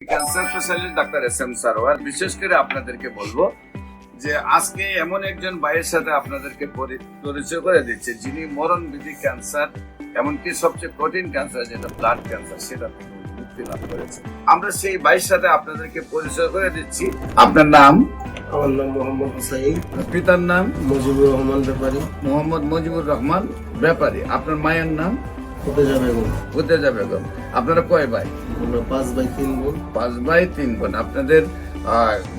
Cancer specialist doctor SM. Sarwar. বিশেষ করে আপনাদেরকে বলবো যে আজকে এমন একজন ভাইয়ের সাথে আপনাদেরকে পরিচয় করে দিচ্ছে যিনি মরণবিধি ক্যান্সার, এমনকি সবচেয়ে কঠিন ক্যান্সার যেটা ব্লাড ক্যান্সার, সেটা থেকে মুক্তি লাভ করেছে। আমরা সেই ভাইয়ের সাথে আপনাদেরকে পরিচয় করে দিচ্ছি। আপনার নাম? আমার নাম মোহাম্মদ হুসাইন। পিতার নাম? মুজিবুর রহমান ব্যাপারী। মোহাম্মদ মুজিবুর রহমান ব্যাপারী। আপনার মায়ের নাম? ফুতেজা বেগম। ফুতেজা বেগম। আপনারা কয় ভাই? আমরা 5 ভাই 3 বোন। 5 ভাই 3 বোন। আপনাদের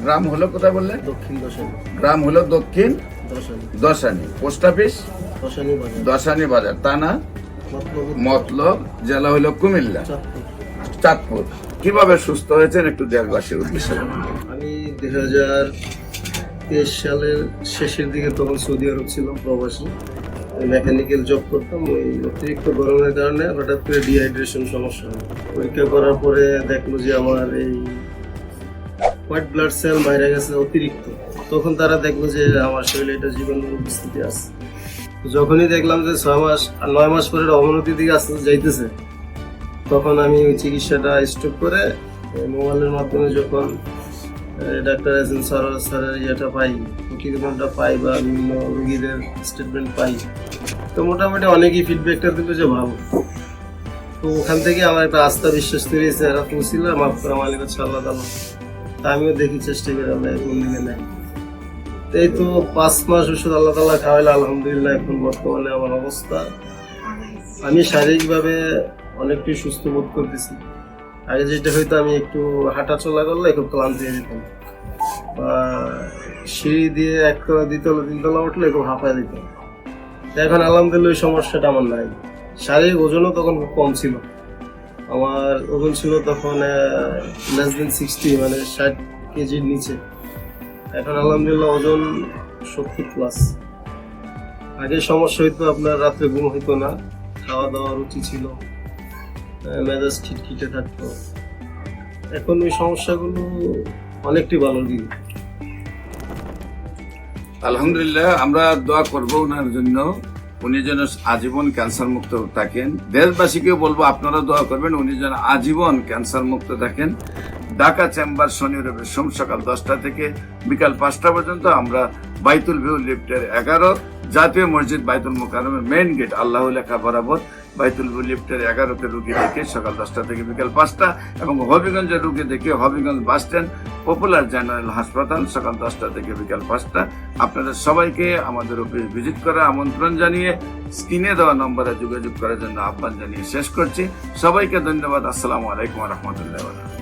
গ্রাম হলো কোথায় বললেন? দক্ষিণ দশানি। গ্রাম হলো দক্ষিণ দশানি। দশানি। পোস্ট অফিস দশানি বাজার। দশানি বাজার, থানা মতলব, জেলা হলো কুমিল্লা, চাঁদপুর। চাঁদপুর। কিভাবে সুস্থ হয়েছেন একটু দেশবাসীর উদ্দেশ্যে জানান। আমি 2023 সালের শেষের দিকে তখন সৌদি আরব ছিলাম প্রবাসী। মেকানিক্যাল জব করতাম। ওই অতিরিক্ত গরমের কারণে হঠাৎ করে ডিহাইড্রেশন সমস্যা হয়। পরীক্ষা করার পরে দেখলো যে আমার এই হোয়াইট ব্লাড সেল মারা গেছে অতিরিক্ত। তখন তারা দেখলো যে আমার শরীরে এটা জীবাণুর উপস্থিতি আছে। যখনই দেখলাম যে 9 মাস পরে অবনতির দিকে আস্তে আস্তে যাইতেছে, তখন আমি ওই চিকিৎসাটা স্টপ করে মোবাইলের মাধ্যমে যখন ডাক্তার এস.এম. সারোয়ার স্যারের ইয়েটা পাই, প্রতিবেদনটা পাই বা বিভিন্ন রোগীদের স্টেটমেন্ট পাই, তো মোটামুটি অনেকেই ফিডব্যাকটা দিল যে ভালো। তো ওখান থেকে আমার একটা আস্থা বিশ্বাস তৈরি হয়েছে, এরা পৌঁছিল মাফ করা মালিক হচ্ছে আল্লাহ তাআলা। তা আমিও দেখি চেষ্টা করে আমরা কোন দিকে নেই। এই তো 5 মাস ওষুধ আল্লাহ তাআলা খাওয়াইলে আলহামদুলিল্লাহ এখন বর্তমানে আমার অবস্থা, আমি শারীরিকভাবে অনেকটাই সুস্থ বোধ করতেছি। আগে যেটা হয়তো আমি একটু হাঁটা চলা করলে খুব ক্লান্ত হয়ে যেতাম, বা সিঁড়ি দিয়ে 1 তলা 2 তলা 3 তলা উঠলে খুব হাঁপায় দিতাম। এখন আলহামদুলিল্লাহ ওই সমস্যাটা আমার নাই। শারীরিক ওজনও তখন খুব কম ছিল। আমার ওজন ছিল তখন less than 60, মানে 60 কেজির নিচে। এখন আলহামদুলিল্লাহ ওজন 70+। আগে সমস্যা হইতো আপনার রাত্রে ঘুম হইতো না, খাওয়া দাওয়া রুচি ছিল, মেজাজ খিটখিটে থাকতো। এখন ওই সমস্যাগুলো অনেকটাই ভালো দিন। আলহামদুলিল্লাহ, আমরা দোয়া করবো ওনার জন্য, উনি যেন আজীবন ক্যান্সার মুক্ত থাকেন। দেশবাসীকেও বলবো আপনারা দোয়া করবেন উনি যেন আজীবন ক্যান্সার মুক্ত থাকেন। ঢাকা চেম্বার শনি রবি সোম সকাল 10টা থেকে বিকাল 5টা পর্যন্ত আমরা বাইতুল ভিউ লিফটের 11, জাতীয় মসজিদ বাইতুল মুকাররমের মেইন গেট আল্লাহ লেখা বরাবর বাইতুল ভিউ লিফটের 11তে রুগী দেখে সকাল 10টা থেকে বিকাল 5টা, এবং হবিগঞ্জের রুগী দেখে Habiganj bus stand popular general হাসপাতাল সকাল 10টা থেকে বিকাল 5টা। আপনাদের সবাইকে আমাদের অফিস ভিজিট করার আমন্ত্রণ জানিয়ে স্ক্রিনে দেওয়া নম্বরে যোগাযোগ করার জন্য আহ্বান জানিয়ে শেষ করছি। সবাইকে ধন্যবাদ। আসসালামু আলাইকুম ওয়া রাহমাতুল্লাহি ওয়া বারাকাতুহু।